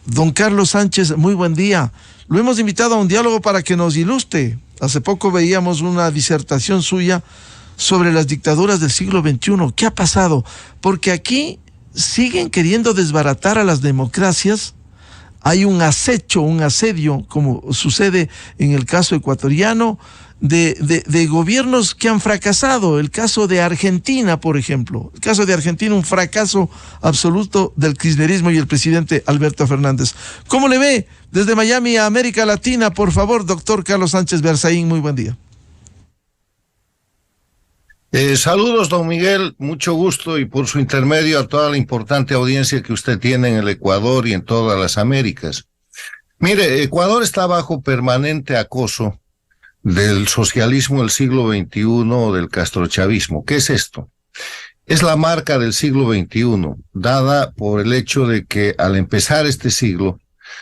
Don Carlos Sánchez, muy buen día. Lo hemos invitado a un diálogo para que nos ilustre. Hace poco veíamos una disertación suya sobre las dictaduras del siglo XXI. ¿Qué ha pasado? Porque aquí siguen queriendo desbaratar a las democracias. Hay un acecho, un asedio, como sucede en el caso ecuatoriano, de gobiernos que han fracasado. El caso de Argentina, por ejemplo. El caso de Argentina, un fracaso absoluto del kirchnerismo y el presidente Alberto Fernández. ¿Cómo le ve desde Miami a América Latina? Por favor, doctor Carlos Sánchez Berzaín, muy buen día. Saludos, don Miguel, mucho gusto y por su intermedio a toda la importante audiencia que usted tiene en el Ecuador y en todas las Américas. Mire, Ecuador está bajo permanente acoso del socialismo del siglo XXI o del castrochavismo. ¿Qué es esto? Es la marca del siglo XXI, dada por el hecho de que al empezar este siglo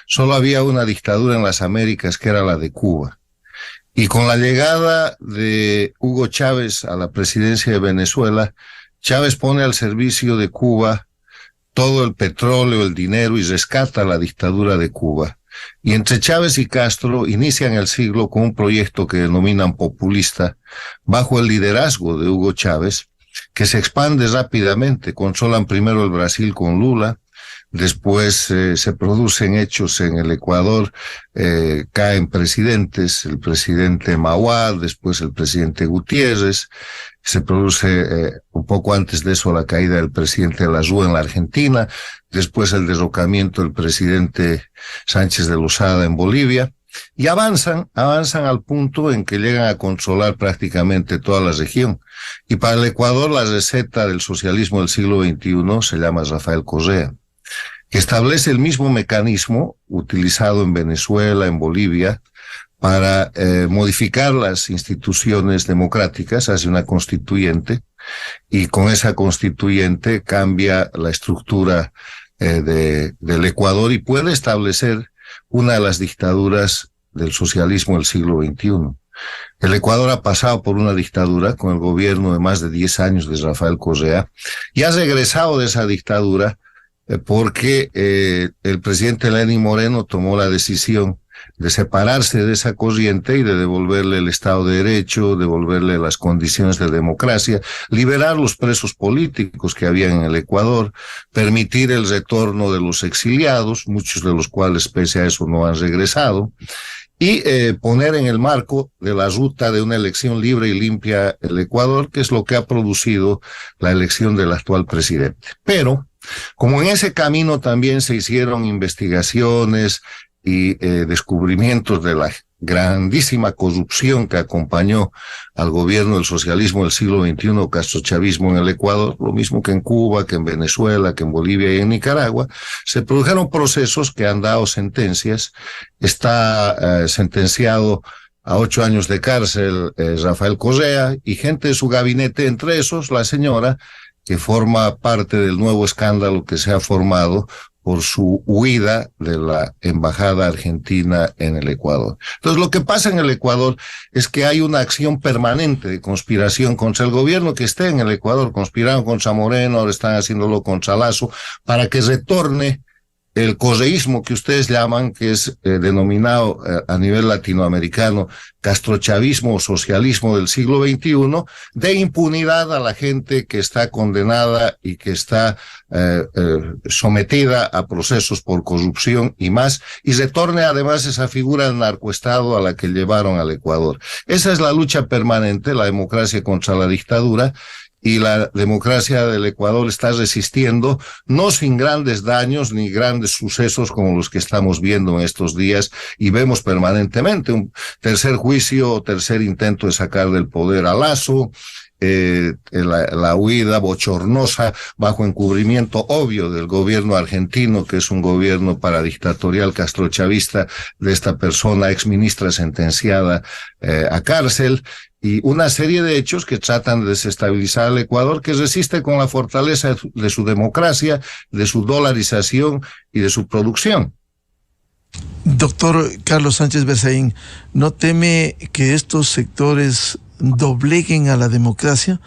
solo había una dictadura en las Américas, que era la de Cuba. Y con la llegada de Hugo Chávez a la presidencia de Venezuela, Chávez pone al servicio de Cuba todo el petróleo, el dinero y rescata la dictadura de Cuba. Y entre Chávez y Castro inician el siglo con un proyecto que denominan populista, bajo el liderazgo de Hugo Chávez, que se expande rápidamente. Controlan primero el Brasil con Lula, después se producen hechos en el Ecuador, caen presidentes, el presidente Mauad, después el presidente Gutiérrez, se produce un poco antes de eso la caída del presidente de la Rúa en la Argentina, después el derrocamiento del presidente Sánchez de Lozada en Bolivia, y avanzan al punto en que llegan a controlar prácticamente toda la región. Y para el Ecuador la receta del socialismo del siglo XXI se llama Rafael Correa, que establece el mismo mecanismo utilizado en Venezuela, en Bolivia, para modificar las instituciones democráticas, hace una constituyente, y con esa constituyente cambia la estructura del Ecuador y puede establecer una de las dictaduras del socialismo del siglo XXI. El Ecuador ha pasado por una dictadura con el gobierno de más de 10 años de Rafael Correa y ha regresado de esa dictadura porque el presidente Lenín Moreno tomó la decisión de separarse de esa corriente y de devolverle el Estado de Derecho, devolverle las condiciones de democracia, liberar los presos políticos que había en el Ecuador, permitir el retorno de los exiliados, muchos de los cuales pese a eso no han regresado, y poner en el marco de la ruta de una elección libre y limpia el Ecuador, que es lo que ha producido la elección del actual presidente. Pero, como en ese camino también se hicieron investigaciones y descubrimientos de la grandísima corrupción que acompañó al gobierno del socialismo del siglo XXI, castrochavismo en el Ecuador, lo mismo que en Cuba, que en Venezuela, que en Bolivia y en Nicaragua, se produjeron procesos que han dado sentencias. Está sentenciado a 8 años de cárcel Rafael Correa y gente de su gabinete, entre esos la señora que forma parte del nuevo escándalo que se ha formado por su huida de la embajada argentina en el Ecuador. Entonces, lo que pasa en el Ecuador es que hay una acción permanente de conspiración contra el gobierno que esté en el Ecuador. Conspiraron contra Moreno, ahora están haciéndolo contra Lasso, para que retorne el correísmo que ustedes llaman, que es denominado a nivel latinoamericano castrochavismo o socialismo del siglo XXI, de impunidad a la gente que está condenada y que está sometida a procesos por corrupción y más, y retorne además esa figura del narcoestado a la que llevaron al Ecuador. Esa es la lucha permanente, la democracia contra la dictadura, y la democracia del Ecuador está resistiendo, no sin grandes daños ni grandes sucesos como los que estamos viendo en estos días y vemos permanentemente. Un tercer juicio, tercer intento de sacar del poder a Lasso, la huida bochornosa bajo encubrimiento obvio del gobierno argentino, que es un gobierno paradictatorial castrochavista de esta persona, exministra sentenciada a cárcel, y una serie de hechos que tratan de desestabilizar al Ecuador, que resiste con la fortaleza de su democracia, de su dolarización y de su producción. Doctor Carlos Sánchez Berzaín, ¿no teme que estos sectores dobleguen a la democracia?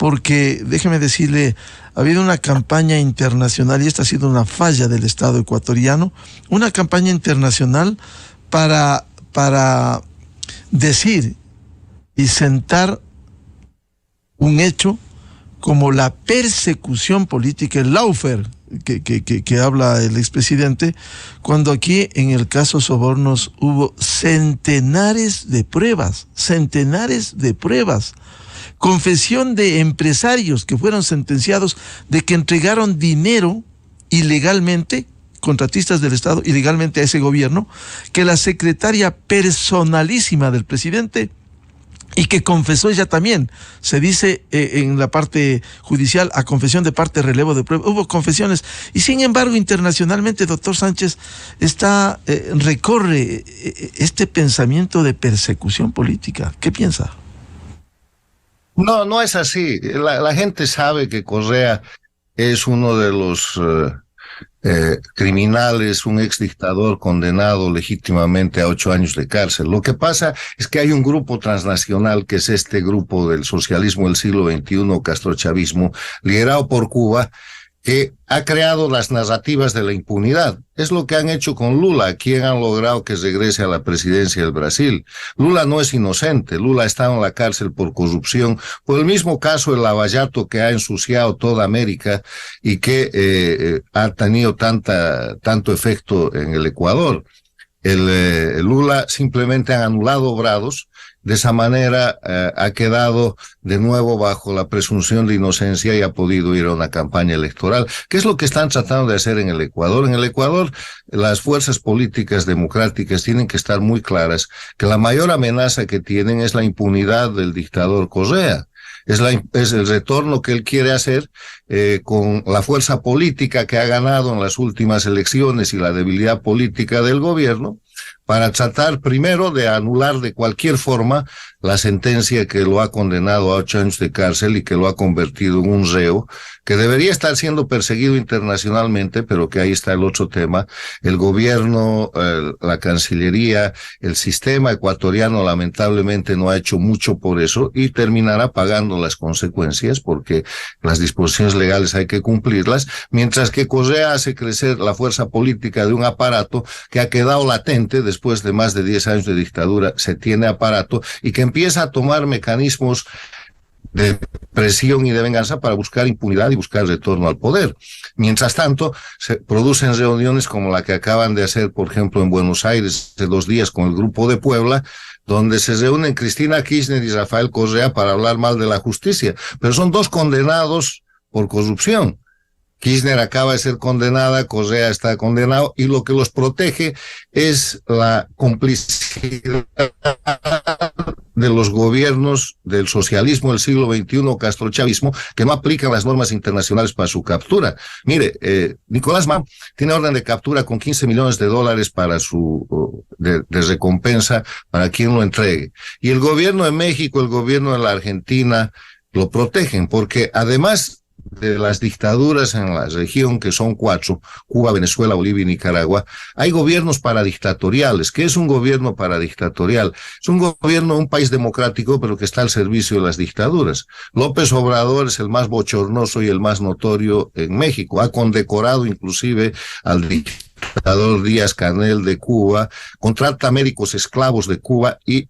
porque déjeme decirle, ha habido una campaña internacional, y esta ha sido una falla del Estado ecuatoriano, una campaña internacional para decir y sentar un hecho como la persecución política, el lawfare que habla el expresidente, cuando aquí en el caso Sobornos hubo centenares de pruebas, confesión de empresarios que fueron sentenciados de que entregaron dinero ilegalmente, contratistas del Estado, ilegalmente a ese gobierno, que la secretaria personalísima del presidente, y que confesó ella también, se dice en la parte judicial, a confesión de parte, relevo de prueba, hubo confesiones, y sin embargo internacionalmente, doctor Sánchez, recorre este pensamiento de persecución política. ¿Qué piensa? No, no es así. La gente sabe que Correa es uno de los criminales, un exdictador condenado legítimamente a 8 años de cárcel. Lo que pasa es que hay un grupo transnacional, que es este grupo del socialismo del siglo XXI, castrochavismo, liderado por Cuba, que ha creado las narrativas de la impunidad. Es lo que han hecho con Lula, a quien han logrado que regrese a la presidencia del Brasil. Lula no es inocente, Lula está en la cárcel por corrupción, por el mismo caso del Lavallato, que ha ensuciado toda América y que ha tenido tanto efecto en el Ecuador. Lula simplemente han anulado obrados. De esa manera ha quedado de nuevo bajo la presunción de inocencia y ha podido ir a una campaña electoral. ¿Qué es lo que están tratando de hacer en el Ecuador? En el Ecuador, las fuerzas políticas democráticas tienen que estar muy claras que la mayor amenaza que tienen es la impunidad del dictador Correa. Es el retorno que él quiere hacer con la fuerza política que ha ganado en las últimas elecciones y la debilidad política del gobierno, para tratar primero de anular de cualquier forma la sentencia que lo ha condenado a 8 años de cárcel y que lo ha convertido en un reo que debería estar siendo perseguido internacionalmente, pero que ahí está el otro tema. El gobierno, la Cancillería, el sistema ecuatoriano lamentablemente no ha hecho mucho por eso y terminará pagando las consecuencias, porque las disposiciones legales hay que cumplirlas, mientras que Correa hace crecer la fuerza política de un aparato que ha quedado latente después de más de 10 años de dictadura. Se tiene aparato y que empieza a tomar mecanismos de presión y de venganza para buscar impunidad y buscar retorno al poder. Mientras tanto, se producen reuniones como la que acaban de hacer, por ejemplo, en Buenos Aires hace 2 días con el Grupo de Puebla, donde se reúnen Cristina Kirchner y Rafael Correa para hablar mal de la justicia. Pero son 2 condenados por corrupción. Kirchner acaba de ser condenada, Correa está condenado, y lo que los protege es la complicidad de los gobiernos del socialismo del siglo XXI, castrochavismo, que no aplican las normas internacionales para su captura. Mire, Nicolás Maduro tiene orden de captura con $15 millones para de recompensa para quien lo entregue. Y el gobierno de México, el gobierno de la Argentina lo protegen, porque además de las dictaduras en la región, que son 4, Cuba, Venezuela, Bolivia y Nicaragua, hay gobiernos paradictatoriales. ¿Qué es un gobierno paradictatorial? Es un gobierno, un país democrático, pero que está al servicio de las dictaduras. López Obrador es el más bochornoso y el más notorio en México. Ha condecorado inclusive al dictador Díaz Canel de Cuba, contrata médicos esclavos de Cuba y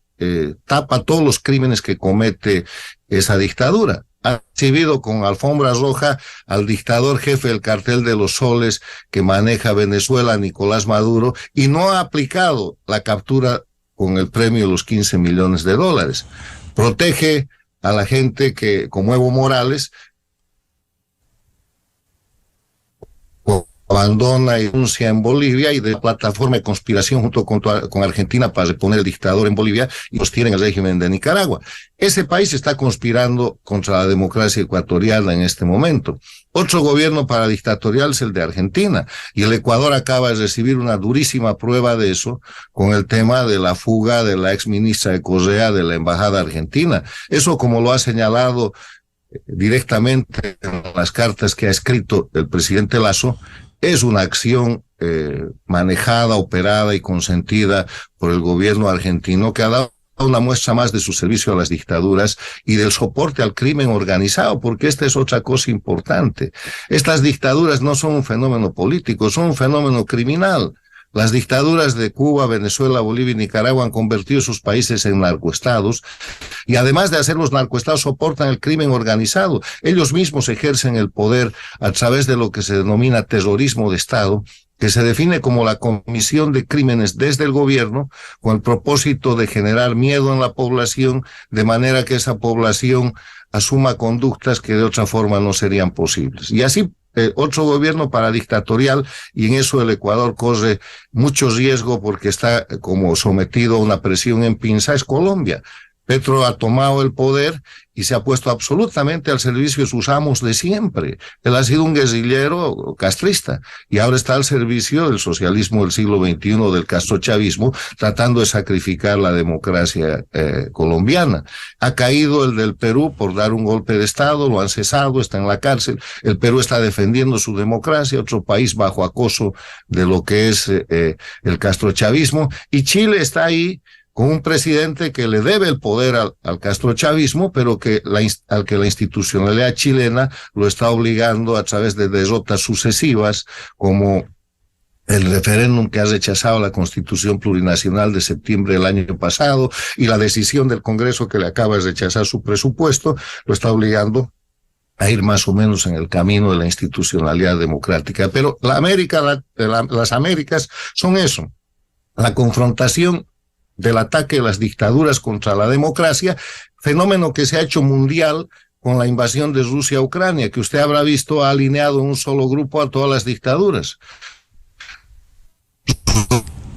tapa todos los crímenes que comete esa dictadura. Ha recibido con alfombra roja al dictador jefe del cartel de los soles que maneja Venezuela, Nicolás Maduro, y no ha aplicado la captura con el premio de los $15 millones. Protege a la gente que, como Evo Morales, abandona y denuncia en Bolivia, y de plataforma de conspiración junto con Argentina para reponer el dictador en Bolivia y sostienen el régimen de Nicaragua. Ese país está conspirando contra la democracia ecuatoriana en este momento. Otro gobierno paradictatorial es el de Argentina, y el Ecuador acaba de recibir una durísima prueba de eso con el tema de la fuga de la exministra de Correa de la embajada argentina. Eso, como lo ha señalado directamente en las cartas que ha escrito el presidente Lasso, es una acción manejada, operada y consentida por el gobierno argentino, que ha dado una muestra más de su servicio a las dictaduras y del soporte al crimen organizado, porque esta es otra cosa importante. Estas dictaduras no son un fenómeno político, son un fenómeno criminal. Las dictaduras de Cuba, Venezuela, Bolivia y Nicaragua han convertido sus países en narcoestados y además de hacer los narcoestados soportan el crimen organizado. Ellos mismos ejercen el poder a través de lo que se denomina terrorismo de Estado, que se define como la comisión de crímenes desde el gobierno con el propósito de generar miedo en la población, de manera que esa población asuma conductas que de otra forma no serían posibles. Y así otro gobierno paradictatorial, y en eso el Ecuador corre mucho riesgo porque está como sometido a una presión en pinza, es Colombia. Petro ha tomado el poder y se ha puesto absolutamente al servicio de sus amos de siempre. Él ha sido un guerrillero castrista y ahora está al servicio del socialismo del siglo XXI, del castrochavismo, tratando de sacrificar la democracia colombiana. Ha caído el del Perú por dar un golpe de Estado, lo han cesado, está en la cárcel. El Perú está defendiendo su democracia, otro país bajo acoso de lo que es el castrochavismo, y Chile está ahí con un presidente que le debe el poder al castrochavismo, pero al que la institucionalidad chilena lo está obligando a través de derrotas sucesivas, como el referéndum que ha rechazado la Constitución Plurinacional de septiembre del año pasado y la decisión del Congreso que le acaba de rechazar su presupuesto, lo está obligando a ir más o menos en el camino de la institucionalidad democrática. Pero las Américas son eso, la confrontación del ataque de las dictaduras contra la democracia, fenómeno que se ha hecho mundial con la invasión de Rusia a Ucrania, que usted habrá visto ha alineado en un solo grupo a todas las dictaduras.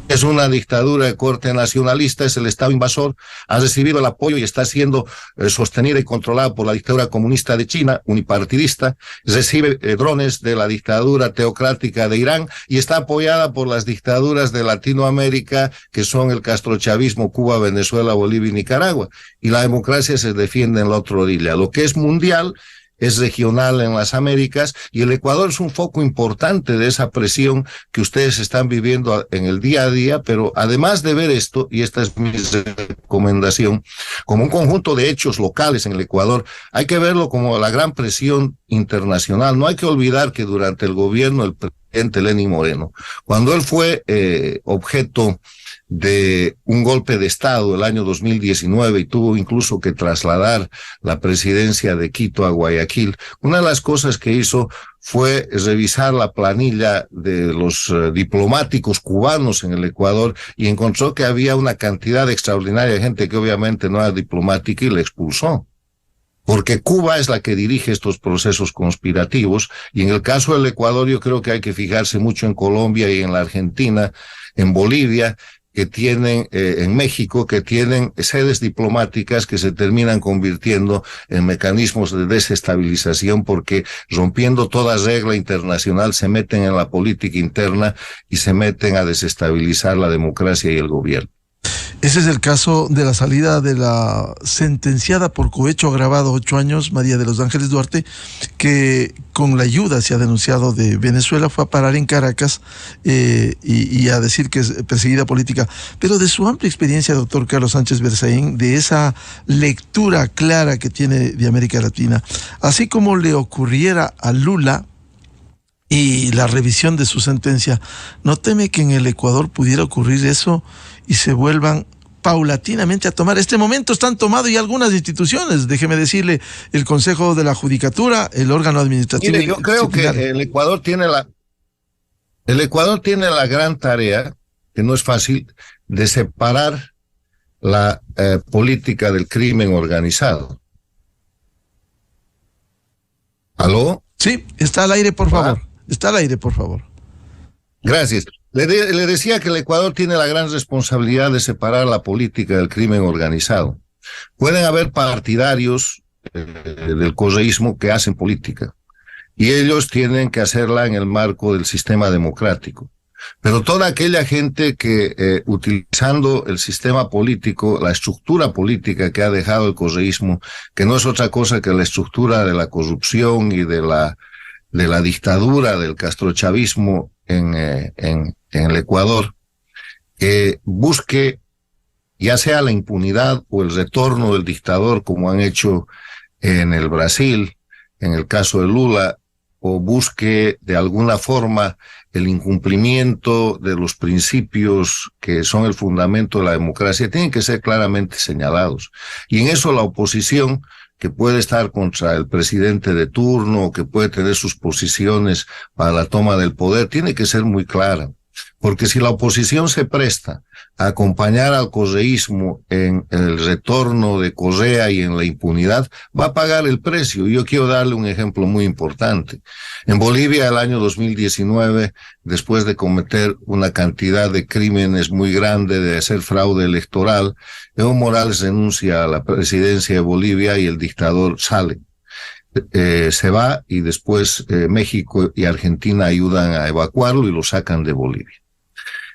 Es una dictadura de corte nacionalista, es el Estado invasor, ha recibido el apoyo y está siendo sostenida y controlada por la dictadura comunista de China, unipartidista, recibe drones de la dictadura teocrática de Irán y está apoyada por las dictaduras de Latinoamérica, que son el castrochavismo, Cuba, Venezuela, Bolivia y Nicaragua. Y la democracia se defiende en la otra orilla. Lo que es mundial es regional en las Américas, y el Ecuador es un foco importante de esa presión que ustedes están viviendo en el día a día, pero además de ver esto, y esta es mi recomendación, como un conjunto de hechos locales en el Ecuador, hay que verlo como la gran presión internacional. No hay que olvidar que durante el gobierno del presidente Lenín Moreno, cuando él fue objeto de un golpe de Estado el año 2019 y tuvo incluso que trasladar la presidencia de Quito a Guayaquil, una de las cosas que hizo fue revisar la planilla de los diplomáticos cubanos en el Ecuador y encontró que había una cantidad extraordinaria de gente que obviamente no era diplomática y le expulsó. Porque Cuba es la que dirige estos procesos conspirativos, y en el caso del Ecuador yo creo que hay que fijarse mucho en Colombia y en la Argentina, en Bolivia, que tienen, en México, que tienen sedes diplomáticas que se terminan convirtiendo en mecanismos de desestabilización, porque rompiendo toda regla internacional se meten en la política interna y se meten a desestabilizar la democracia y el gobierno. Ese es el caso de la salida de la sentenciada por cohecho agravado 8 años, María de los Ángeles Duarte, que con la ayuda, se ha denunciado, de Venezuela, fue a parar en Caracas y a decir que es perseguida política. Pero de su amplia experiencia, doctor Carlos Sánchez Berzaín, de esa lectura clara que tiene de América Latina, así como le ocurriera a Lula y la revisión de su sentencia, ¿no teme que en el Ecuador pudiera ocurrir eso y se vuelvan paulatinamente a tomar? Este momento están tomado y algunas instituciones, déjeme decirle, el Consejo de la Judicatura, el órgano administrativo. Mire, yo creo que el Ecuador tiene la gran tarea, que no es fácil, de separar la política del crimen organizado. ¿Aló? Sí, está al aire, por favor. Está al aire, por favor. Gracias. Le decía que el Ecuador tiene la gran responsabilidad de separar la política del crimen organizado. Pueden haber partidarios del correísmo que hacen política, y ellos tienen que hacerla en el marco del sistema democrático. Pero toda aquella gente que, utilizando el sistema político, la estructura política que ha dejado el correísmo, que no es otra cosa que la estructura de la corrupción y de la dictadura del castrochavismo en el Ecuador, que busque ya sea la impunidad o el retorno del dictador, como han hecho en el Brasil, en el caso de Lula, o busque de alguna forma el incumplimiento de los principios que son el fundamento de la democracia, tienen que ser claramente señalados. Y en eso la oposición, que puede estar contra el presidente de turno, que puede tener sus posiciones para la toma del poder, tiene que ser muy clara. Porque si la oposición se presta a acompañar al correísmo en el retorno de Correa y en la impunidad, va a pagar el precio. Yo quiero darle un ejemplo muy importante. En Bolivia, el año 2019, después de cometer una cantidad de crímenes muy grande, de hacer fraude electoral, Evo Morales renuncia a la presidencia de Bolivia y el dictador sale. Se va y después México y Argentina ayudan a evacuarlo y lo sacan de Bolivia.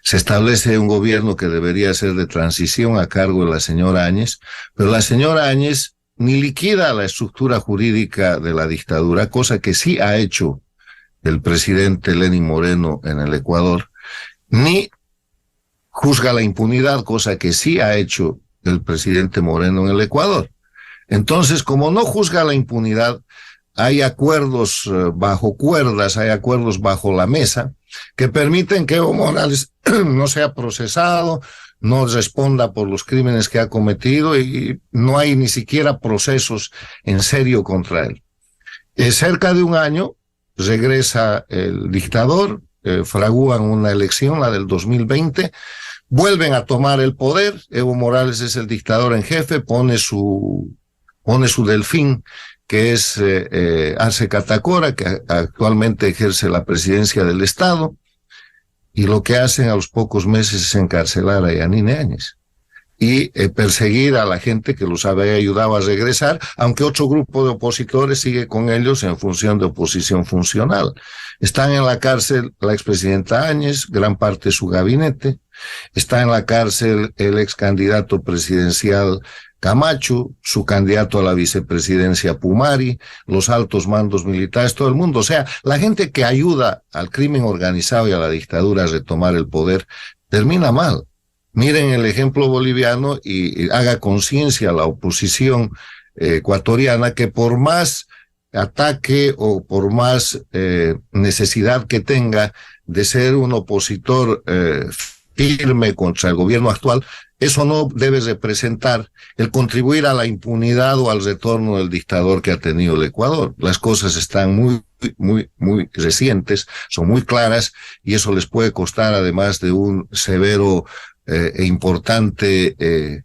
Se establece un gobierno que debería ser de transición a cargo de la señora Áñez, pero la señora Áñez ni liquida la estructura jurídica de la dictadura, cosa que sí ha hecho el presidente Lenín Moreno en el Ecuador, ni juzga la impunidad, cosa que sí ha hecho el presidente Moreno en el Ecuador. Entonces, como no juzga la impunidad, hay acuerdos bajo cuerdas, hay acuerdos bajo la mesa que permiten que Evo Morales no sea procesado, no responda por los crímenes que ha cometido y no hay ni siquiera procesos en serio contra él. Cerca de un año regresa el dictador, fragúan una elección, la del 2020, vuelven a tomar el poder, Evo Morales es el dictador en jefe, pone su delfín, que es Arce Catacora, que actualmente ejerce la presidencia del Estado, y lo que hacen a los pocos meses es encarcelar a Yanine Áñez y perseguir a la gente que los había ayudado a regresar, aunque otro grupo de opositores sigue con ellos en función de oposición funcional. Están en la cárcel la expresidenta Áñez, gran parte de su gabinete, está en la cárcel el ex candidato presidencial Camacho, su candidato a la vicepresidencia Pumari, los altos mandos militares, todo el mundo. O sea, la gente que ayuda al crimen organizado y a la dictadura a retomar el poder termina mal. Miren el ejemplo boliviano y haga conciencia a la oposición ecuatoriana que por más ataque o por más necesidad que tenga de ser un opositor firme contra el gobierno actual, eso no debe representar el contribuir a la impunidad o al retorno del dictador que ha tenido el Ecuador. Las cosas están muy recientes, son muy claras, y eso les puede costar, además de un severo e importante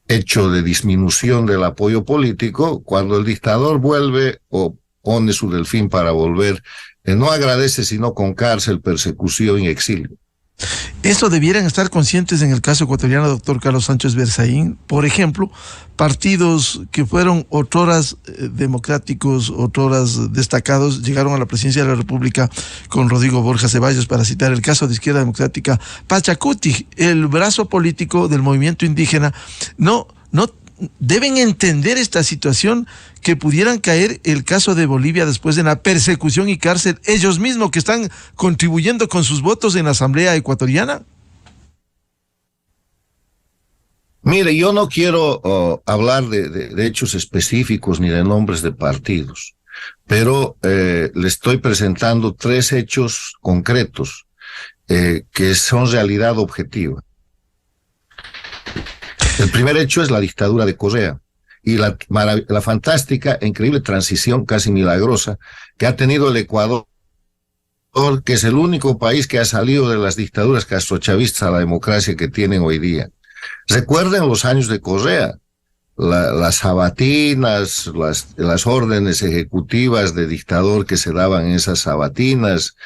hecho de disminución del apoyo político, cuando el dictador vuelve o pone su delfín para volver, no agradece sino con cárcel, persecución y exilio. Eso debieran estar conscientes en el caso ecuatoriano, doctor Carlos Sánchez Berzaín. Por ejemplo, partidos que fueron otroras democráticos, otroras destacados, llegaron a la presidencia de la República con Rodrigo Borja Ceballos, para citar el caso de Izquierda Democrática. Pachacuti, el brazo político del movimiento indígena, no deben entender esta situación, que pudieran caer el caso de Bolivia después de la persecución y cárcel, ellos mismos que están contribuyendo con sus votos en la Asamblea Ecuatoriana. Mire, yo no quiero hablar de hechos específicos ni de nombres de partidos, pero le estoy presentando 3 hechos concretos que son realidad objetiva. El primer hecho es la dictadura de Correa y la fantástica e increíble transición casi milagrosa que ha tenido el Ecuador, que es el único país que ha salido de las dictaduras castrochavistas a la democracia que tienen hoy día. Recuerden los años de Correa, las sabatinas, las órdenes ejecutivas de dictador que se daban en esas sabatinas,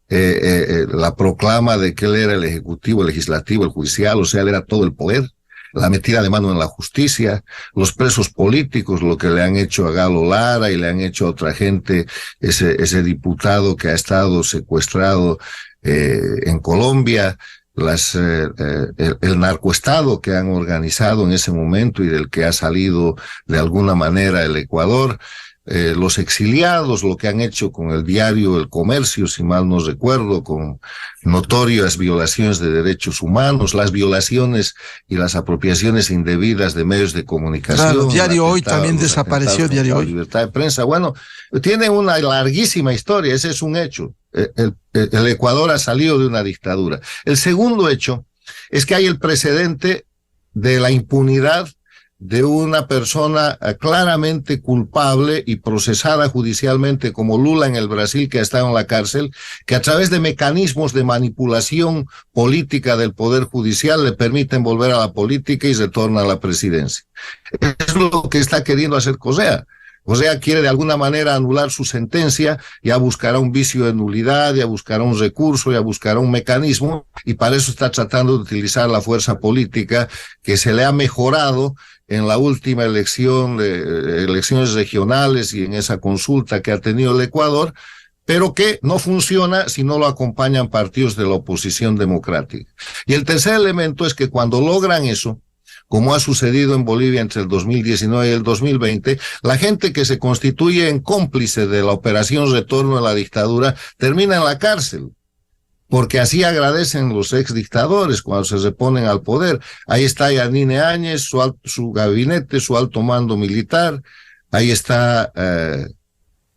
la proclama de que él era el ejecutivo, el legislativo, el judicial, o sea, él era todo el poder. La metida de mano en la justicia, los presos políticos, lo que le han hecho a Galo Lara y le han hecho a otra gente, ese diputado que ha estado secuestrado en Colombia, el narcoestado que han organizado en ese momento y del que ha salido de alguna manera el Ecuador, los exiliados, lo que han hecho con el diario El Comercio, si mal no recuerdo, con notorias violaciones de derechos humanos, las violaciones y las apropiaciones indebidas de medios de comunicación. Claro, Diario Hoy también desapareció, Diario Hoy. Libertad de prensa, bueno, tiene una larguísima historia, ese es un hecho. El Ecuador ha salido de una dictadura. El segundo hecho es que hay el precedente de la impunidad de una persona claramente culpable y procesada judicialmente como Lula en el Brasil, que ha estado en la cárcel, que a través de mecanismos de manipulación política del Poder Judicial le permiten volver a la política y retorna a la presidencia. Es lo que está queriendo hacer Correa. Correa quiere de alguna manera anular su sentencia, ya buscará un vicio de nulidad, ya buscará un recurso, ya buscará un mecanismo, y para eso está tratando de utilizar la fuerza política que se le ha mejorado en la última elección, elecciones regionales y en esa consulta que ha tenido el Ecuador, pero que no funciona si no lo acompañan partidos de la oposición democrática. Y el tercer elemento es que cuando logran eso, como ha sucedido en Bolivia entre el 2019 y el 2020, la gente que se constituye en cómplice de la operación retorno a la dictadura termina en la cárcel, porque así agradecen los exdictadores cuando se reponen al poder. Ahí está Yanine Áñez, su gabinete, su alto mando militar, ahí está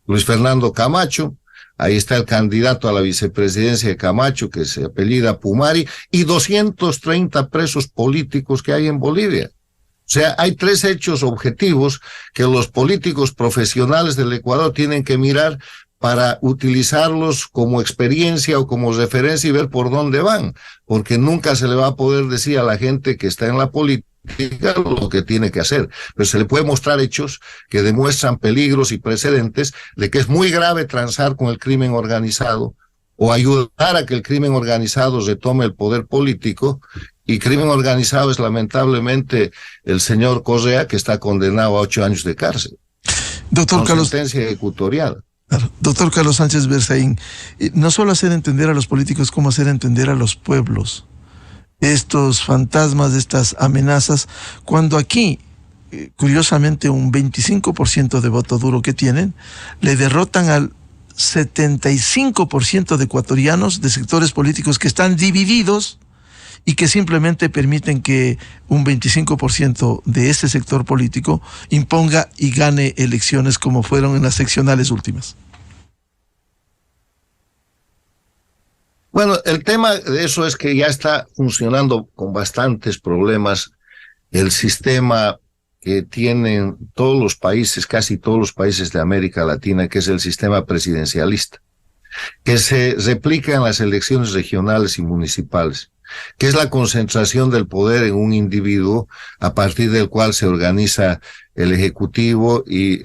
Luis Fernando Camacho, ahí está el candidato a la vicepresidencia de Camacho, que se apellida Pumari, y 230 presos políticos que hay en Bolivia. O sea, hay tres hechos objetivos que los políticos profesionales del Ecuador tienen que mirar para utilizarlos como experiencia o como referencia y ver por dónde van, porque nunca se le va a poder decir a la gente que está en la política lo que tiene que hacer, pero se le puede mostrar hechos que demuestran peligros y precedentes de que es muy grave transar con el crimen organizado o ayudar a que el crimen organizado retome el poder político, y crimen organizado es lamentablemente el señor Correa, que está condenado a 8 años de cárcel. Doctor Carlos, sentencia ejecutorial. Doctor Carlos Sánchez Berzaín, no solo hacer entender a los políticos, como hacer entender a los pueblos estos fantasmas, estas amenazas, cuando aquí, curiosamente, un 25% de voto duro que tienen, le derrotan al 75% de ecuatorianos, de sectores políticos que están divididos y que simplemente permiten que un 25% de ese sector político imponga y gane elecciones como fueron en las seccionales últimas. Bueno, el tema de eso es que ya está funcionando con bastantes problemas el sistema que tienen todos los países, casi todos los países de América Latina, que es el sistema presidencialista, que se replica en las elecciones regionales y municipales, que es la concentración del poder en un individuo a partir del cual se organiza el ejecutivo y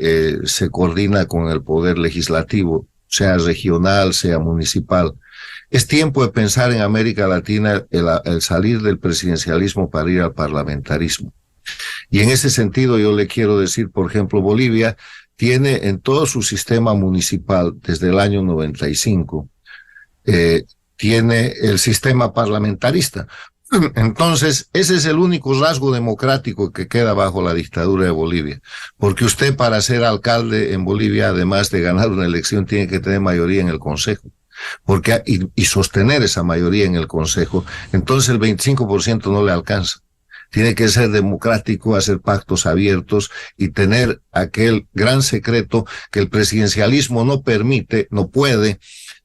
se coordina con el poder legislativo, sea regional, sea municipal. Es tiempo de pensar en América Latina el salir del presidencialismo para ir al parlamentarismo. Y en ese sentido yo le quiero decir, por ejemplo, Bolivia tiene en todo su sistema municipal desde el año 95, tiene el sistema parlamentarista. Entonces, ese es el único rasgo democrático que queda bajo la dictadura de Bolivia, porque usted para ser alcalde en Bolivia, además de ganar una elección, tiene que tener mayoría en el Consejo, porque y sostener esa mayoría en el Consejo. Entonces el 25% no le alcanza. Tiene que ser democrático, hacer pactos abiertos y tener aquel gran secreto que el presidencialismo no permite, no puede,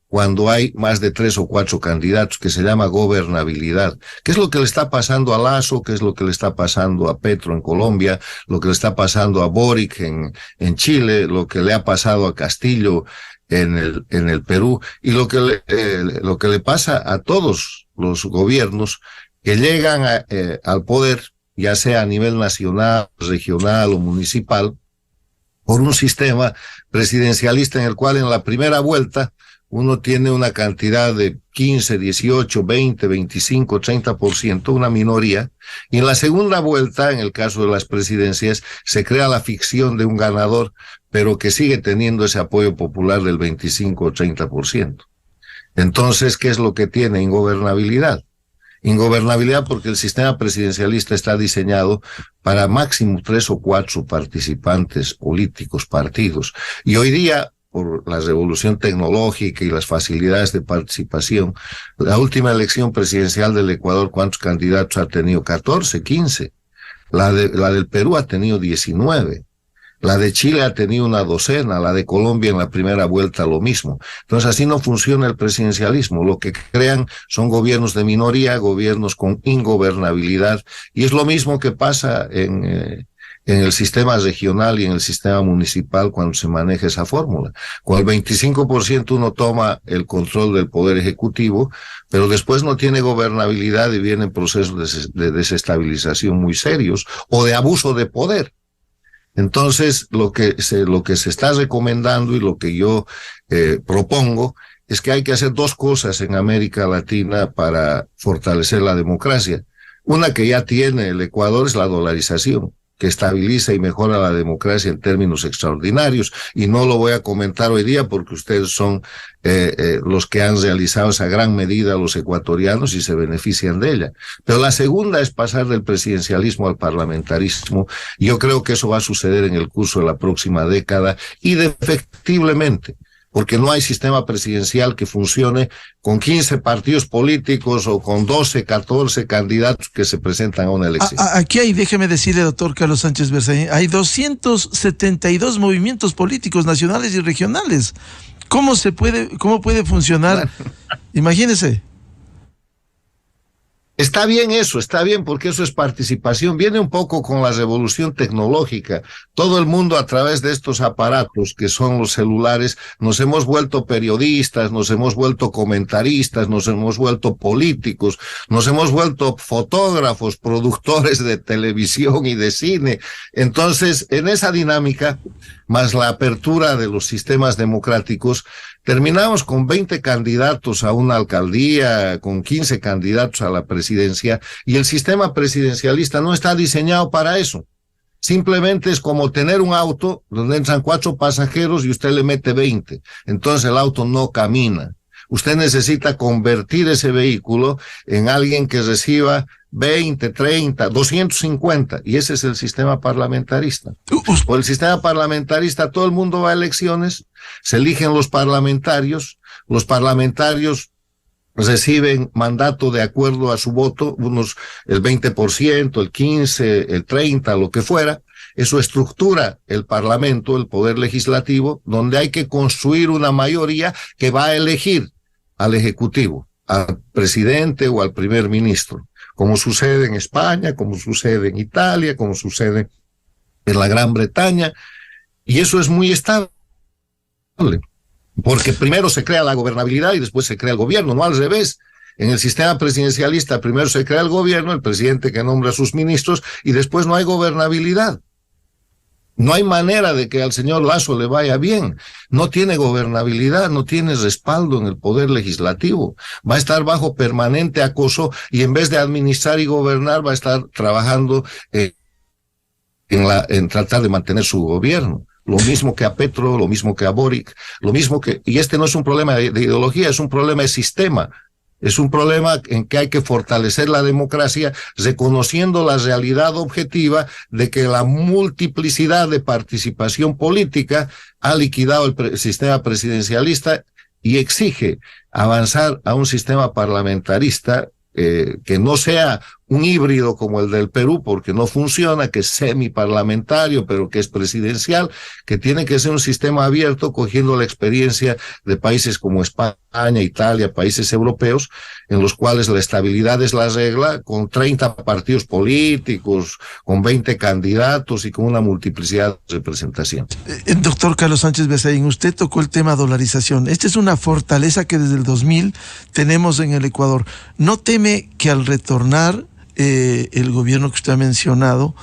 cuando hay más de 3 o 4 candidatos, que se llama gobernabilidad. ¿Qué es lo que le está pasando a Lasso? ¿Qué es lo que le está pasando a Petro en Colombia? Lo que le está pasando a Boric en Chile, lo que le ha pasado a Castillo en el Perú, y lo que le pasa a todos los gobiernos que llegan al poder, ya sea a nivel nacional, regional o municipal, por un sistema presidencialista en el cual en la primera vuelta uno tiene una cantidad de 15, 18, 20, 25, 30%, una minoría, y en la segunda vuelta, en el caso de las presidencias, se crea la ficción de un ganador, pero que sigue teniendo ese apoyo popular del 25 o 30%. Entonces, ¿qué es lo que tiene? Ingobernabilidad. Ingobernabilidad porque el sistema presidencialista está diseñado para máximo 3 o 4 participantes políticos, partidos. Y hoy día, por la revolución tecnológica y las facilidades de participación, la última elección presidencial del Ecuador, ¿cuántos candidatos ha tenido? 14, 15. La del Perú ha tenido 19. La de Chile ha tenido una docena, la de Colombia en la primera vuelta lo mismo. Entonces así no funciona el presidencialismo. Lo que crean son gobiernos de minoría, gobiernos con ingobernabilidad, y es lo mismo que pasa en el sistema regional y en el sistema municipal cuando se maneja esa fórmula. Con el 25% uno toma el control del poder ejecutivo, pero después no tiene gobernabilidad y vienen procesos de desestabilización muy serios o de abuso de poder. Entonces, lo que se está recomendando y lo que yo propongo es que hay que hacer 2 cosas en América Latina para fortalecer la democracia. Una que ya tiene el Ecuador es la dolarización, que estabiliza y mejora la democracia en términos extraordinarios, y no lo voy a comentar hoy día porque ustedes son los que han realizado esa gran medida, los ecuatorianos, y se benefician de ella. Pero la segunda es pasar del presidencialismo al parlamentarismo. Yo creo que eso va a suceder en el curso de la próxima década, y efectivamente, porque no hay sistema presidencial que funcione con 15 partidos políticos o con 12, 14 candidatos que se presentan a una elección. Aquí hay, déjeme decirle, doctor Carlos Sánchez Berzaín, hay 272 movimientos políticos nacionales y regionales. ¿Cómo puede funcionar? Claro. Imagínese. Está bien eso, está bien, porque eso es participación. Viene un poco con la revolución tecnológica. Todo el mundo, a través de estos aparatos que son los celulares, nos hemos vuelto periodistas, nos hemos vuelto comentaristas, nos hemos vuelto políticos, nos hemos vuelto fotógrafos, productores de televisión y de cine. Entonces, en esa dinámica, más la apertura de los sistemas democráticos, terminamos con 20 candidatos a una alcaldía, con 15 candidatos a la presidencia, y el sistema presidencialista no está diseñado para eso. Simplemente es como tener un auto donde entran 4 pasajeros y usted le mete 20. Entonces el auto no camina. Usted necesita convertir ese vehículo en alguien que reciba 20, 30, 250, y ese es el sistema parlamentarista. Por el sistema parlamentarista todo el mundo va a elecciones, se eligen los parlamentarios reciben mandato de acuerdo a su voto, unos el 20%, el 15%, el 30%, lo que fuera. Eso estructura el Parlamento, el Poder Legislativo, donde hay que construir una mayoría que va a elegir al Ejecutivo, al presidente o al primer ministro, como sucede en España, como sucede en Italia, como sucede en la Gran Bretaña, y eso es muy estable, porque primero se crea la gobernabilidad y después se crea el gobierno, no al revés. En el sistema presidencialista primero se crea el gobierno, el presidente que nombra a sus ministros, y después no hay gobernabilidad. No hay manera de que al señor Lasso le vaya bien. No tiene gobernabilidad, no tiene respaldo en el poder legislativo. Va a estar bajo permanente acoso, y en vez de administrar y gobernar va a estar trabajando en tratar de mantener su gobierno. Lo mismo que a Petro, lo mismo que a Boric, y este no es un problema de ideología, es un problema de sistema. Es un problema en que hay que fortalecer la democracia, reconociendo la realidad objetiva de que la multiplicidad de participación política ha liquidado el sistema presidencialista y exige avanzar a un sistema parlamentarista que no sea un híbrido como el del Perú, porque no funciona, que es semiparlamentario, pero que es presidencial, que tiene que ser un sistema abierto, cogiendo la experiencia de países como España, Italia, países europeos, en los cuales la estabilidad es la regla, con 30 partidos políticos, con 20 candidatos y con una multiplicidad de representación. Doctor Carlos Sánchez Berzaín, usted tocó el tema dolarización. Esta es una fortaleza que desde el 2000 tenemos en el Ecuador. ¿No teme que al retornar el gobierno que usted ha mencionado,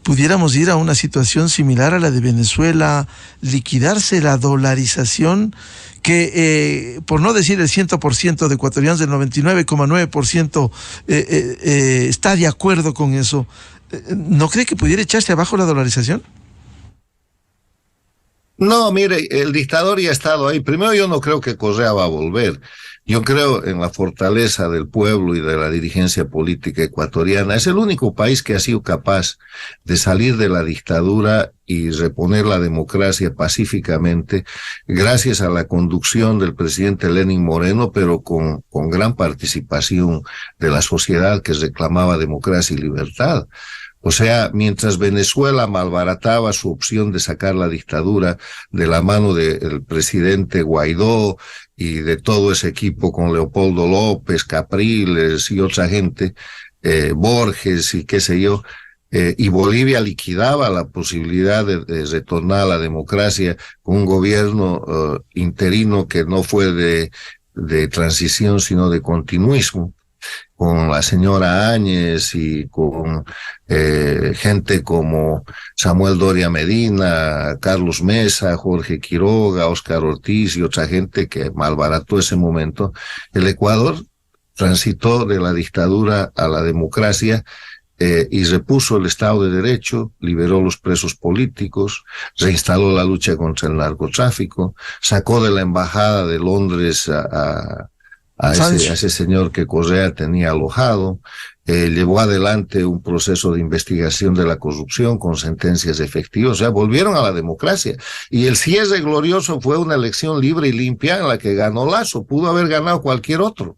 pudiéramos ir a una situación similar a la de Venezuela, liquidarse la dolarización, que por no decir el 100% de ecuatorianos, del 99,9% está de acuerdo con eso? ¿No cree que pudiera echarse abajo la dolarización? No, mire, el dictador ya ha estado ahí. Primero, yo no creo que Correa va a volver. Yo creo en la fortaleza del pueblo y de la dirigencia política ecuatoriana. Es el único país que ha sido capaz de salir de la dictadura y reponer la democracia pacíficamente, gracias a la conducción del presidente Lenín Moreno, pero con gran participación de la sociedad que reclamaba democracia y libertad. O sea, mientras Venezuela malbarataba su opción de sacar la dictadura de la mano del presidente Guaidó y de todo ese equipo con Leopoldo López, Capriles y otra gente, Borges y qué sé yo, y Bolivia liquidaba la posibilidad de retornar a la democracia con un gobierno interino que no fue de transición, sino de continuismo, con la señora Áñez y con gente como Samuel Doria Medina, Carlos Mesa, Jorge Quiroga, Óscar Ortiz y otra gente que malbarató ese momento. El Ecuador transitó de la dictadura a la democracia y repuso el Estado de Derecho, liberó los presos políticos, reinstaló la lucha contra el narcotráfico, sacó de la embajada de Londres a ese señor que Correa tenía alojado, llevó adelante un proceso de investigación de la corrupción con sentencias efectivas, o sea, volvieron a la democracia. Y el cierre glorioso fue una elección libre y limpia en la que ganó Lasso, pudo haber ganado cualquier otro,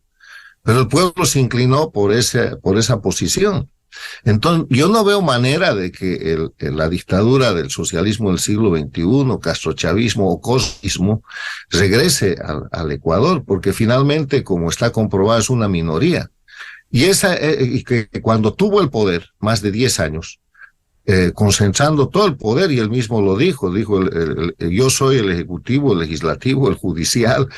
pero el pueblo se inclinó por esa posición. Entonces, yo no veo manera de que la dictadura del socialismo del siglo XXI, castrochavismo o cosismo, regrese al Ecuador, porque finalmente, como está comprobado, es una minoría. Y que cuando tuvo el poder, más de 10 años, concentrando todo el poder, y él mismo lo dijo, yo soy el ejecutivo, el legislativo, el judicial,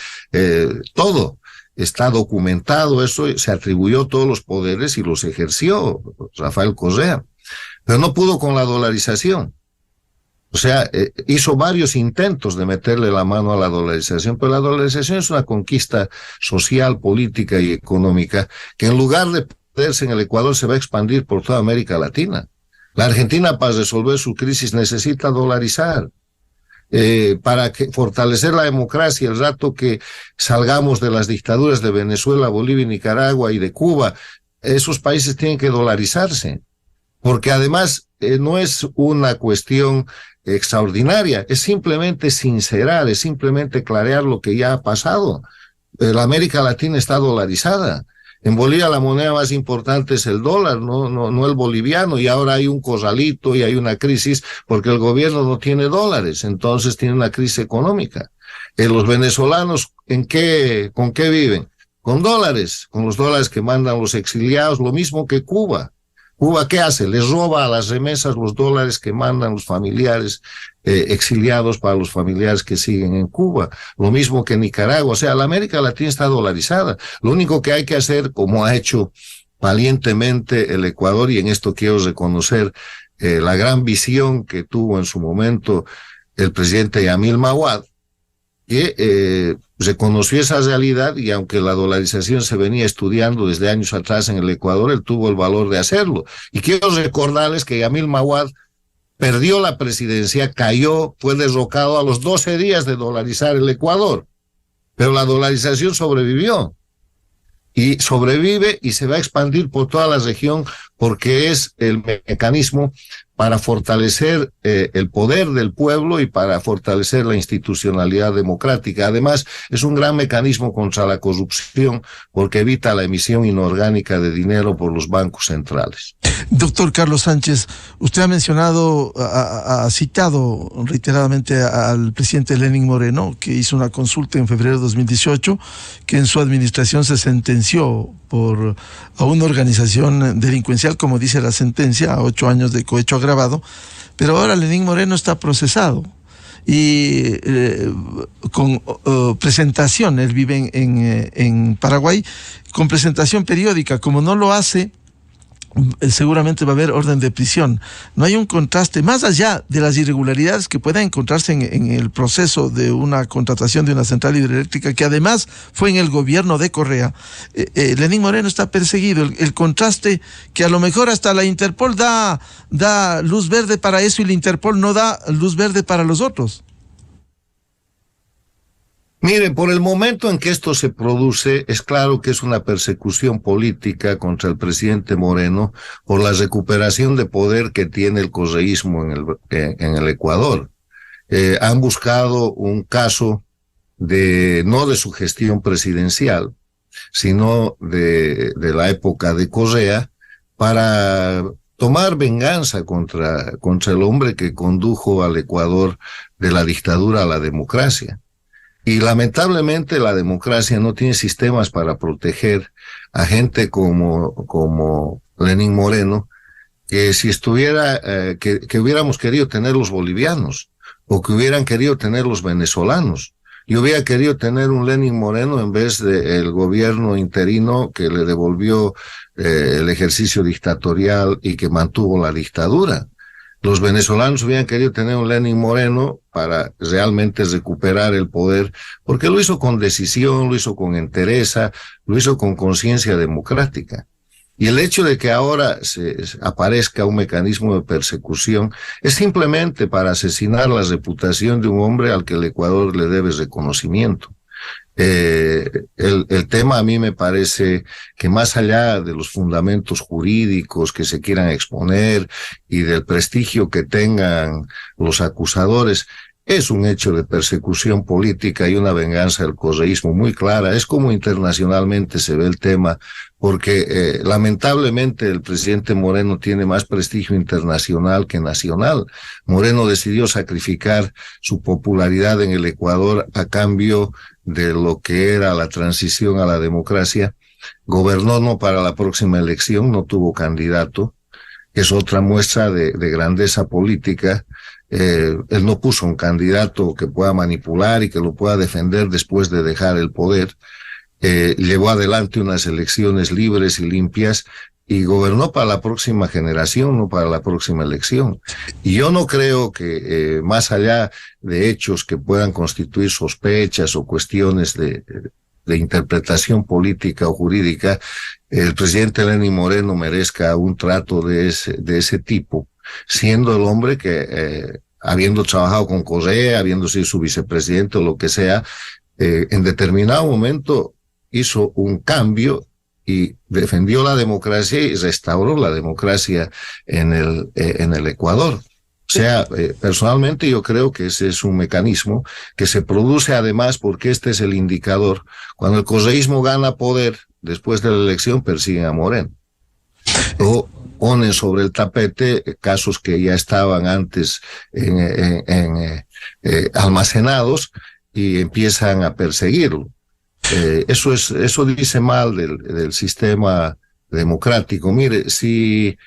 todo. Está documentado eso, se atribuyó todos los poderes y los ejerció Rafael Correa, pero no pudo con la dolarización. O sea, hizo varios intentos de meterle la mano a la dolarización, pero la dolarización es una conquista social, política y económica que en lugar de perderse en el Ecuador se va a expandir por toda América Latina. La Argentina, para resolver su crisis, necesita dolarizar. Para fortalecer la democracia, el rato que salgamos de las dictaduras de Venezuela, Bolivia, Nicaragua y de Cuba, esos países tienen que dolarizarse, porque además no es una cuestión extraordinaria, es simplemente sincerar, es simplemente clarear lo que ya ha pasado. La América Latina está dolarizada. En Bolivia la moneda más importante es el dólar, no el boliviano, y ahora hay un corralito y hay una crisis porque el gobierno no tiene dólares, entonces tiene una crisis económica. Los venezolanos, ¿con qué viven? Con dólares, con los dólares que mandan los exiliados, lo mismo que Cuba. ¿Cuba qué hace? Les roba a las remesas los dólares que mandan los familiares exiliados para los familiares que siguen en Cuba. Lo mismo que Nicaragua. O sea, la América Latina está dolarizada. Lo único que hay que hacer, como ha hecho valientemente el Ecuador, y en esto quiero reconocer la gran visión que tuvo en su momento el presidente Yamil Maguad, que reconoció esa realidad, y aunque la dolarización se venía estudiando desde años atrás en el Ecuador, él tuvo el valor de hacerlo. Y quiero recordarles que Yamil Maguad perdió la presidencia, cayó, fue derrocado a los 12 días de dolarizar el Ecuador, pero la dolarización sobrevivió. Y sobrevive y se va a expandir por toda la región porque es el mecanismo para fortalecer el poder del pueblo y para fortalecer la institucionalidad democrática. Además, es un gran mecanismo contra la corrupción porque evita la emisión inorgánica de dinero por los bancos centrales. Doctor Carlos Sánchez, usted ha mencionado, ha citado reiteradamente al presidente Lenín Moreno, que hizo una consulta en febrero de 2018, que en su administración se sentenció a una organización delincuencial, como dice la sentencia, a 8 años de cohecho agravado, pero ahora Lenín Moreno está procesado y con presentación, él vive en Paraguay, con presentación periódica. Como no lo hace, seguramente va a haber orden de prisión. No hay un contraste, más allá de las irregularidades que puedan encontrarse en el proceso de una contratación de una central hidroeléctrica, que además fue en el gobierno de Correa. Lenín Moreno está perseguido. El contraste que a lo mejor hasta la Interpol da luz verde para eso y la Interpol no da luz verde para los otros. Mire, por el momento en que esto se produce, es claro que es una persecución política contra el presidente Moreno por la recuperación de poder que tiene el correísmo en el Ecuador. Han buscado un caso no de su gestión presidencial, sino de la época de Correa, para tomar venganza contra el hombre que condujo al Ecuador de la dictadura a la democracia. Y lamentablemente la democracia no tiene sistemas para proteger a gente como Lenín Moreno, que si estuviera, que hubiéramos querido tener los bolivianos, o que hubieran querido tener los venezolanos. Yo hubiera querido tener un Lenín Moreno en vez del gobierno interino que le devolvió el ejercicio dictatorial y que mantuvo la dictadura. Los venezolanos hubieran querido tener un Lenín Moreno para realmente recuperar el poder, porque lo hizo con decisión, lo hizo con entereza, lo hizo con conciencia democrática. Y el hecho de que ahora aparezca un mecanismo de persecución es simplemente para asesinar la reputación de un hombre al que el Ecuador le debe reconocimiento. El tema a mí me parece que más allá de los fundamentos jurídicos que se quieran exponer y del prestigio que tengan los acusadores, es un hecho de persecución política y una venganza del correísmo muy clara. Es como internacionalmente se ve el tema, porque lamentablemente el presidente Moreno tiene más prestigio internacional que nacional. Moreno decidió sacrificar su popularidad en el Ecuador a cambio de lo que era la transición a la democracia. Gobernó no para la próxima elección, no tuvo candidato, es otra muestra de grandeza política. Él no puso un candidato que pueda manipular y que lo pueda defender después de dejar el poder. Llevó adelante unas elecciones libres y limpias y gobernó para la próxima generación, no para la próxima elección. Y yo no creo que más allá de hechos que puedan constituir sospechas o cuestiones de interpretación política o jurídica, el presidente Lenín Moreno merezca un trato de ese tipo, siendo el hombre que, habiendo trabajado con Correa, habiendo sido su vicepresidente o lo que sea, en determinado momento hizo un cambio y defendió la democracia y restauró la democracia en el Ecuador. O sea, personalmente yo creo que ese es un mecanismo que se produce además porque este es el indicador. Cuando el correísmo gana poder, después de la elección persiguen a Moreno. O ponen sobre el tapete casos que ya estaban antes almacenados y empiezan a perseguirlo. Eso dice mal del sistema democrático. Mire, si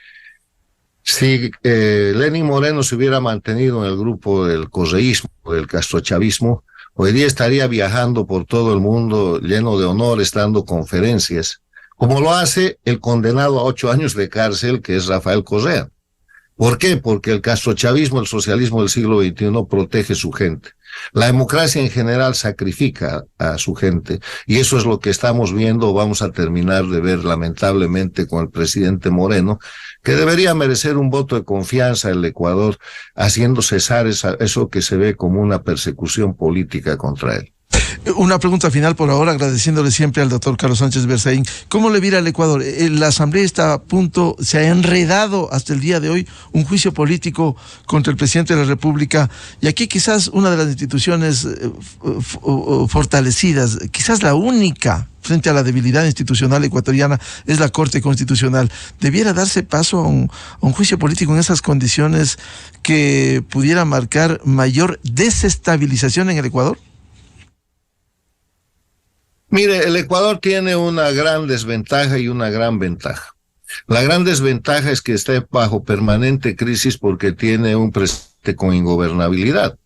Lenín Moreno se hubiera mantenido en el grupo del correísmo, del castrochavismo, hoy día estaría viajando por todo el mundo lleno de honores, dando conferencias, como lo hace el condenado a 8 años de cárcel, que es Rafael Correa. ¿Por qué? Porque el castrochavismo, el socialismo del siglo XXI protege su gente. La democracia en general sacrifica a su gente y eso es lo que estamos viendo o vamos a terminar de ver lamentablemente con el presidente Moreno, que debería merecer un voto de confianza en el Ecuador, haciendo cesar eso que se ve como una persecución política contra él. Una pregunta final por ahora, agradeciéndole siempre al doctor Carlos Sánchez Berzaín. ¿Cómo le mira al Ecuador? La Asamblea está a punto, se ha enredado hasta el día de hoy un juicio político contra el presidente de la República, y aquí quizás una de las instituciones fortalecidas, quizás la única frente a la debilidad institucional ecuatoriana, es la Corte Constitucional. ¿Debiera darse paso a un juicio político en esas condiciones que pudiera marcar mayor desestabilización en el Ecuador? Mire, el Ecuador tiene una gran desventaja y una gran ventaja. La gran desventaja es que está bajo permanente crisis porque tiene un presidente con ingobernabilidad,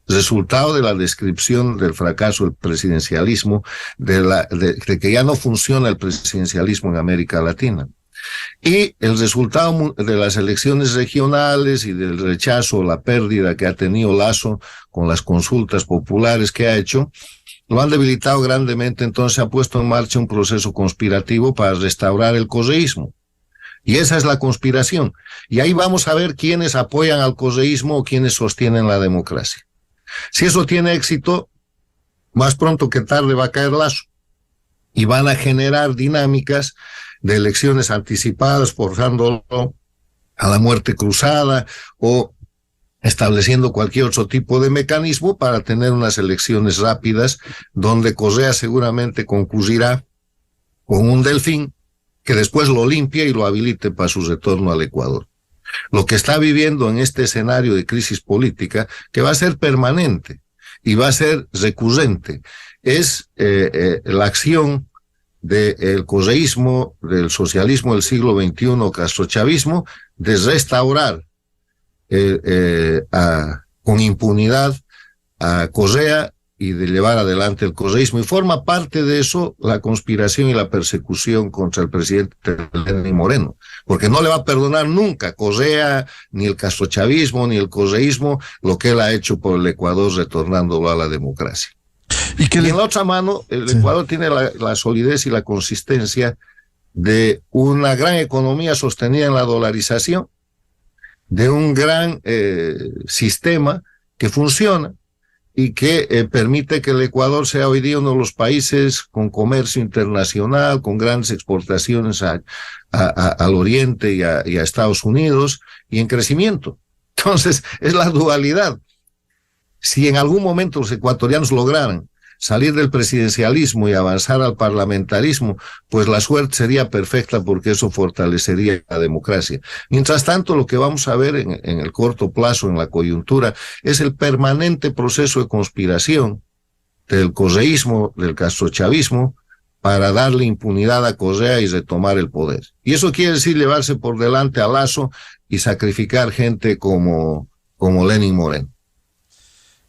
resultado de la descripción del fracaso del presidencialismo, de que ya no funciona el presidencialismo en América Latina. Y el resultado de las elecciones regionales y del rechazo, la pérdida que ha tenido Lasso con las consultas populares que ha hecho, lo han debilitado grandemente. Entonces ha puesto en marcha un proceso conspirativo para restaurar el correísmo. Y esa es la conspiración. Y ahí vamos a ver quiénes apoyan al correísmo o quiénes sostienen la democracia. Si eso tiene éxito, más pronto que tarde va a caer Lasso y van a generar dinámicas de elecciones anticipadas, forzándolo a la muerte cruzada o estableciendo cualquier otro tipo de mecanismo para tener unas elecciones rápidas donde Correa seguramente concurrirá con un delfín que después lo limpie y lo habilite para su retorno al Ecuador. Lo que está viviendo en este escenario de crisis política, que va a ser permanente y va a ser recurrente, es la acción del correísmo, del socialismo del siglo XXI, castrochavismo, de restaurar con impunidad a Correa y de llevar adelante el correísmo. Y forma parte de eso la conspiración y la persecución contra el presidente Lenín Moreno, porque no le va a perdonar nunca Correa, ni el castrochavismo, ni el correísmo, lo que él ha hecho por el Ecuador retornándolo a la democracia. Y en la otra mano, el Ecuador tiene la solidez y la consistencia de una gran economía sostenida en la dolarización, de un gran sistema que funciona y que permite que el Ecuador sea hoy día uno de los países con comercio internacional, con grandes exportaciones al Oriente y a Estados Unidos, y en crecimiento. Entonces, es la dualidad. Si en algún momento los ecuatorianos lograran salir del presidencialismo y avanzar al parlamentarismo, pues la suerte sería perfecta porque eso fortalecería la democracia. Mientras tanto, lo que vamos a ver en el corto plazo, en la coyuntura, es el permanente proceso de conspiración del correísmo, del castrochavismo, para darle impunidad a Correa y retomar el poder. Y eso quiere decir llevarse por delante a Lasso y sacrificar gente como Lenín Moreno.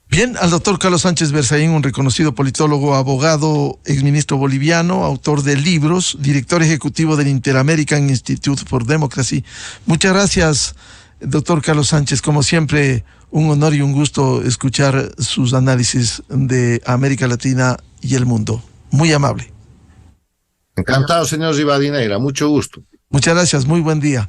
Bien, al doctor Carlos Sánchez Berzaín, un reconocido politólogo, abogado, exministro boliviano, autor de libros, director ejecutivo del Inter-American Institute for Democracy. Muchas gracias, doctor Carlos Sánchez. Como siempre, un honor y un gusto escuchar sus análisis de América Latina y el mundo. Muy amable. Encantado, señor Rivadeneira. Mucho gusto. Muchas gracias. Muy buen día.